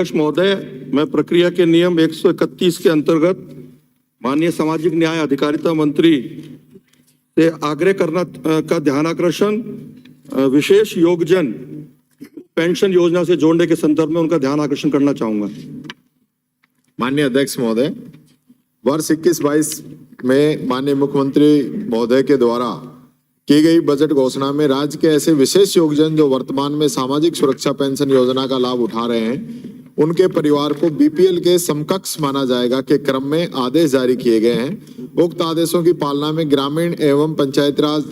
अध्यक्ष महोदय, मैं प्रक्रिया के नियम 131 के अंतर्गत माननीय सामाजिक न्याय अधिकारिता मंत्री से आग्रह करना का ध्यानाकर्षण विशेष योगजन पेंशन योजना से जोड़ने के संदर्भ में उनका ध्यान आकर्षण करना चाहूंगा। माननीय अध्यक्ष महोदय, वर्ष 21-22 में माननीय मुख्यमंत्री महोदय के द्वारा की गई बजट घोषणा में राज्य के ऐसे विशेष योगजन जो वर्तमान में सामाजिक सुरक्षा पेंशन योजना का लाभ उठा रहे हैं, उनके परिवार को बीपीएल के समकक्ष माना जाएगा के क्रम में आदेश जारी किए गए हैं। उक्त आदेशों की पालना में ग्रामीण एवं पंचायती राज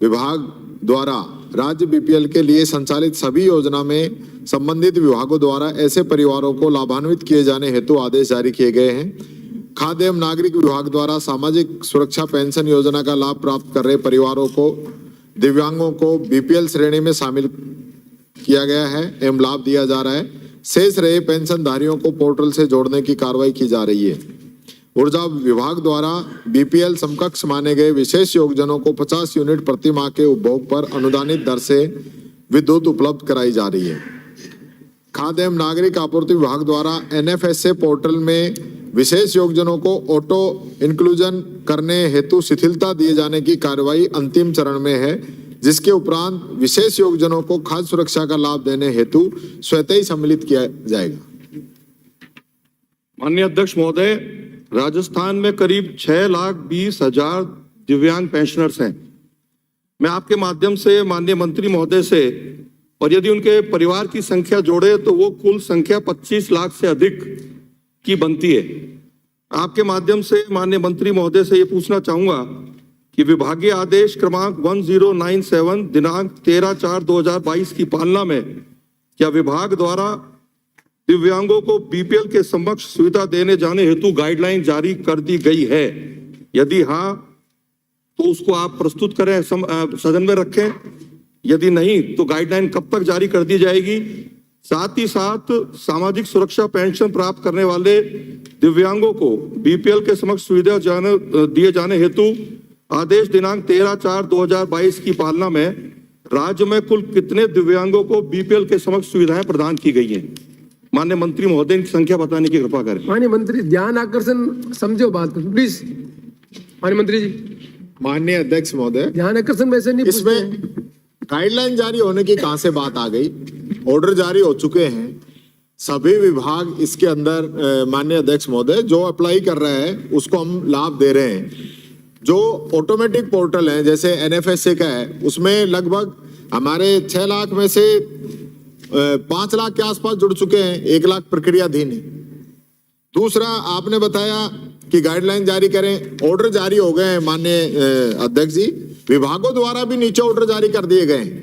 विभाग द्वारा राज्य बीपीएल के लिए संचालित सभी योजना में संबंधित विभागों द्वारा ऐसे परिवारों को लाभान्वित किए जाने हेतु आदेश जारी किए गए हैं। खाद्य एवं नागरिक विभाग द्वारा सामाजिक सुरक्षा पेंशन योजना का लाभ प्राप्त कर रहे परिवारों को, दिव्यांगों को बीपीएल श्रेणी में शामिल किया गया है एवं लाभ दिया जा रहा है। शेष रहे पेंशनधारियों को पोर्टल से जोड़ने की कार्रवाई की जा रही है। ऊर्जा विभाग द्वारा बीपीएल समकक्ष माने गए विशेष योगजनों को 50 यूनिट प्रति माह के उपभोग पर अनुदानित दर से विद्युत उपलब्ध कराई जा रही है। खाद्य एवं नागरिक आपूर्ति विभाग द्वारा एनएफएसए पोर्टल में विशेष योगजनों को ऑटो इंक्लूजन करने हेतु शिथिलता दिए जाने की कार्रवाई अंतिम चरण में है, जिसके उपरांत विशेष योगजनों को खाद्य सुरक्षा का लाभ देने हेतु स्वतः ही सम्मिलित किया जाएगा। माननीय अध्यक्ष महोदय, राजस्थान में करीब 6,20,000 दिव्यांग पेंशनर्स हैं। मैं आपके माध्यम से माननीय मंत्री महोदय से, और यदि उनके परिवार की संख्या जोड़े तो वो कुल संख्या 25 लाख से अधिक की बनती है। आपके माध्यम से माननीय मंत्री महोदय से ये पूछना चाहूंगा कि विभागीय आदेश क्रमांक 1097 दिनांक 13/4/2022 की पालना में क्या विभाग द्वारा दिव्यांगों को बीपीएल के समक्ष सुविधा देने जाने हेतु गाइडलाइन जारी कर दी गई है? यदि हाँ तो उसको आप प्रस्तुत करें, सदन में रखें। यदि नहीं तो गाइडलाइन कब तक जारी कर दी जाएगी? साथ ही साथ सामाजिक सुरक्षा पेंशन प्राप्त करने वाले दिव्यांगों को बीपीएल के समक्ष सुविधा दिए जाने हेतु आदेश दिनांक 13/4/2022 की पालना में राज्य में कुल कितने दिव्यांगों को बीपीएल के समक्ष सुविधाएं प्रदान की गई हैं? माननीय मंत्री महोदय, की संख्या बताने की कृपा करें। माननीय मंत्री, ध्यान आकर्षण समझो बात को प्लीज। माननीय मंत्री जी। माननीय अध्यक्ष महोदय, ध्यान आकर्षण वैसे नहीं, इसमें गाइडलाइन जारी होने की कहां से बात आ गई? ऑर्डर जारी हो चुके हैं। सभी विभाग इसके अंदर माननीय अध्यक्ष महोदय जो अप्लाई कर रहे हैं उसको हम लाभ दे रहे हैं। जो ऑटोमेटिक पोर्टल है जैसे एनएफएसए का है, उसमें लगभग हमारे 6 लाख में से 5 लाख के आसपास जुड़ चुके हैं। 1 लाख प्रक्रियाधीन है। दूसरा, आपने बताया कि गाइडलाइन जारी करें, ऑर्डर जारी हो गए हैं माननीय अध्यक्ष जी। विभागों द्वारा भी नीचे ऑर्डर जारी कर दिए गए हैं।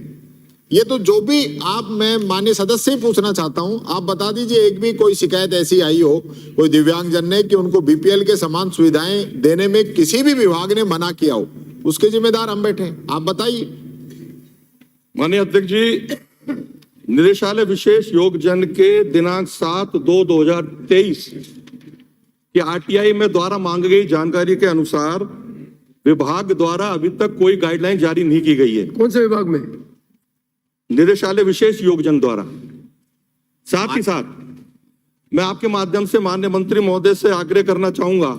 ये तो जो भी आप, मैं माननीय सदस्य से पूछना चाहता हूं, आप बता दीजिए एक भी कोई शिकायत ऐसी आई हो कोई दिव्यांगजन ने कि उनको बीपीएल के समान सुविधाएं देने में किसी भी विभाग ने मना किया हो, उसके जिम्मेदार हम बैठे हैं। आप बताइए। माननीय अध्यक्ष जी, निदेशालय विशेष योगजन के दिनांक 7/2/2023 के आरटीआई में द्वारा मांगी गई जानकारी के अनुसार विभाग द्वारा अभी तक कोई गाइडलाइन जारी नहीं की गई है। कौन से विभाग में? निदेशालय विशेष योगजन द्वारा। साथ ही साथ मैं आपके माध्यम से माननीय मंत्री महोदय से आग्रह करना चाहूंगा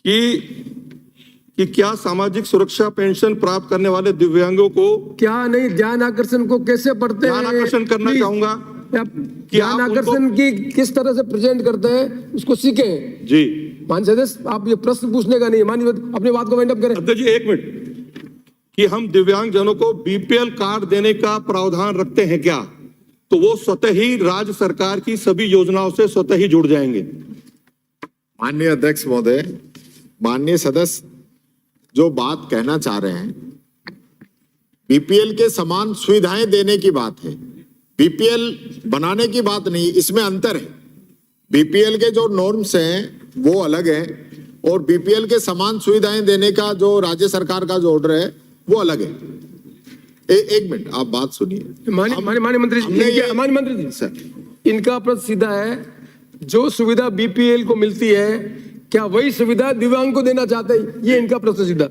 कि क्या सामाजिक सुरक्षा पेंशन प्राप्त करने वाले दिव्यांगों को, क्या नहीं, ध्यान आकर्षण को कैसे पढ़ते हैं? ध्यान आकर्षण करना चाहूंगा। ध्यान आकर्षण की किस तरह से प्रेजेंट करते हैं उसको सीखें। जी माननीय सदस्य, आप ये प्रश्न पूछने का नहीं है। माननीय अपनी बात को वाइंड अप करें। अध्यक्ष जी, 1 मिनट, कि हम दिव्यांगजनों को बीपीएल कार्ड देने का प्रावधान रखते हैं क्या? तो वो स्वतः ही राज्य सरकार की सभी योजनाओं से स्वतः ही जुड़ जाएंगे। माननीय अध्यक्ष महोदय, माननीय सदस्य जो बात कहना चाह रहे हैं, बीपीएल के समान सुविधाएं देने की बात है, बीपीएल बनाने की बात नहीं। इसमें अंतर है। बीपीएल के जो नॉर्म्स हैं वो अलग हैं और बीपीएल के समान सुविधाएं देने का जो राज्य सरकार का जो ऑर्डर है वो अलग है। एक मिनट, आप बात सुनिए। माननीय मंत्री जी सर, इनका प्रश्न सीधा है, जो सुविधा बीपीएल को मिलती है क्या वही सुविधा दिव्यांग को देना चाहते हैं? ये इनका प्रश्न सीधा।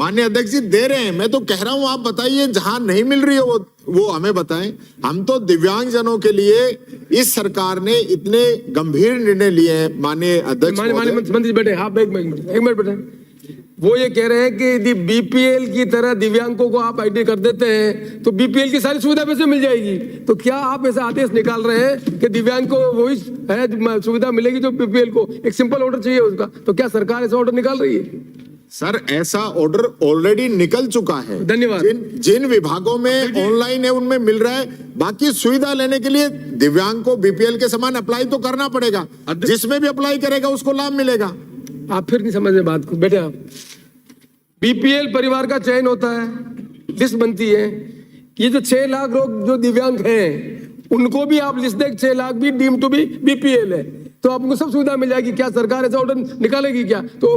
माननीय अध्यक्ष जी दे रहे हैं, मैं तो कह रहा हूं आप बताइए जहां नहीं मिल रही है वो हमें बताएं। हम तो दिव्यांग जनों के लिए इस सरकार ने इतने गंभीर निर्णय लिए हैं। माननीय अध्यक्ष माननीय महोदय, मंत्री बैठे, आप एक मिनट बैठे। वो ये कह रहे हैं कि यदि बीपीएल की तरह दिव्यांगों को आप आईडी कर देते हैं तो बीपीएल की सारी सुविधा वैसे मिल जाएगी। तो क्या आप ऐसा आदेश निकाल रहे हैं कि दिव्यांग को वही है सुविधा मिलेगी जो बीपीएल को? एक सिंपल ऑर्डर चाहिए उसका, तो क्या सरकार ऐसा ऑर्डर निकाल रही है? सर ऐसा ऑर्डर ऑलरेडी निकल चुका है। धन्यवाद। जिन विभागों में ऑनलाइन है उनमें मिल रहा है। बाकी सुविधा लेने के लिए दिव्यांग को बीपीएल के समान अप्लाई तो करना पड़ेगा, जिसमें भी अप्लाई करेगा उसको लाभ मिलेगा। आप फिर नहीं समझ रहे बात को। बेटे आप, बीपीएल परिवार का चयन होता है, लिस्ट बनती है। ये जो 6 लाख लोग जो दिव्यांग हैं उनको भी आप लिस्ट देख, 6 लाख भी डीम टू बी बीपीएल है, तो आपको सब सुविधा मिल जाएगी। क्या सरकार ऐसा ऑर्डर निकालेगी क्या? तो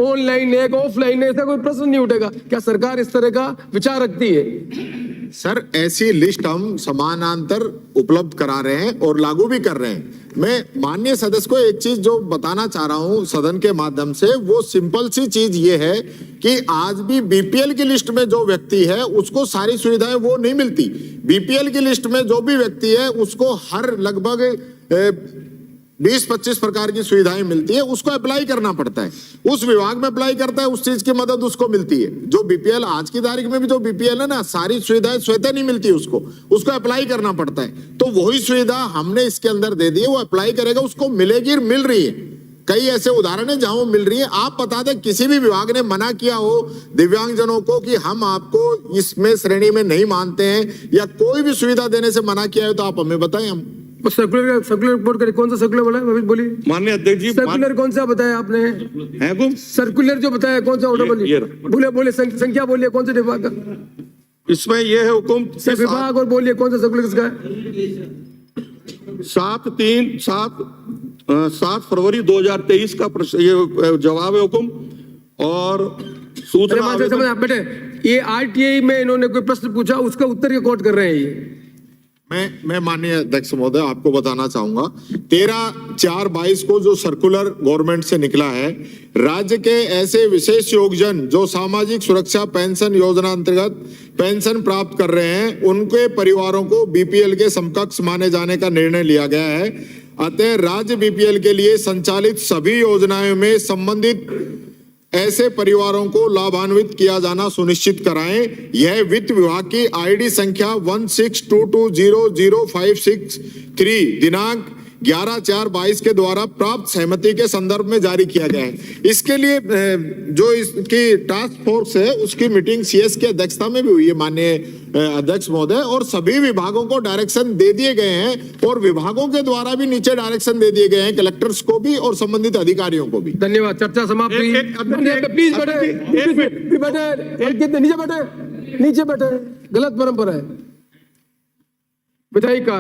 ऑनलाइन है ऑफलाइन है ऐसा कोई प्रश्न नहीं उठेगा। क्या सरकार इस तरह का विचार रखती है? सर ऐसी लिस्ट हम समानांतर उपलब्ध करा रहे हैं और लागू भी कर रहे हैं। मैं माननीय सदस्य को एक चीज जो बताना चाह रहा हूं सदन के माध्यम से, वो सिंपल सी चीज ये है कि आज भी बीपीएल की लिस्ट में जो व्यक्ति है उसको सारी सुविधाएं वो नहीं मिलती। बीपीएल की लिस्ट में जो भी व्यक्ति है उसको हर लगभग 20-25 प्रकार की सुविधाएं मिलती है, उसको अप्लाई करना पड़ता है। उस विभाग में अप्लाई करता है, उस चीज की मदद उसको मिलती है। जो बीपीएल आज की तारीख में भी जो बीपीएल है ना, सारी सुविधाएं स्वतः नहीं मिलती उसको अप्लाई करना पड़ता है। तो वही सुविधा हमने इसके अंदर दे दी है, वो अप्लाई करेगा उसको मिलेगी, मिल रही है। कई ऐसे उदाहरण है जहां वो मिल रही है। आप बता दें किसी भी विभाग ने मना किया हो दिव्यांगजनों को कि हम आपको इसमें श्रेणी में नहीं मानते हैं या कोई भी सुविधा देने से मना किया है तो आप हमें बताएं। हम सर्कुलर रिपोर्ट करें, कौन सा सर्कुलर बोला है? बोलिए। माननीय अध्यक्ष जी, सर्कुलर कौन सा बताया आपने? है गुम सर्कुलर जो बताया कौन सा ऑर्डर? ये बोलिए बोलिए संख्या बोलिए, कौन से विभाग का? इसमें यह है हुकुम विभाग और बोलिए कौन सा सर्कुलर किसका है? 7 फरवरी 2023 का ये जवाब है हुकुम। और सूचना समझ आप बेटे, ये आरटीआई में इन्होंने कोई प्रश्न पूछा उसका उत्तर ये कोट कर रहे हैं। ये मैं माननीय अध्यक्ष महोदय आपको बताना चाहूंगा 13/4/22 को जो सर्कुलर गवर्नमेंट से निकला है, राज्य के ऐसे विशेष योगजन जो सामाजिक सुरक्षा पेंशन योजना अंतर्गत पेंशन प्राप्त कर रहे हैं उनके परिवारों को बीपीएल के समकक्ष माने जाने का निर्णय लिया गया है। अतः राज्य बीपीएल के लिए संचालित सभी योजनाओं में संबंधित ऐसे परिवारों को लाभान्वित किया जाना सुनिश्चित कराएं। यह वित्त विभाग की आईडी संख्या 1622000563 दिनांक 11/4/22 के द्वारा प्राप्त सहमति के संदर्भ में जारी किया गया है। इसके लिए जो इसकी टास्क फोर्स है उसकी मीटिंग सीएस की अध्यक्षता में भी हुई है माननीय अध्यक्ष महोदय, और सभी विभागों को डायरेक्शन दे दिए गए हैं और विभागों के द्वारा भी नीचे डायरेक्शन दे दिए गए हैं कलेक्टर्स को भी और संबंधित अधिकारियों को भी। धन्यवाद। चर्चा समाप्त हुई। प्लीज बैठे, नीचे बैठे, गलत परंपरा है। विधायिका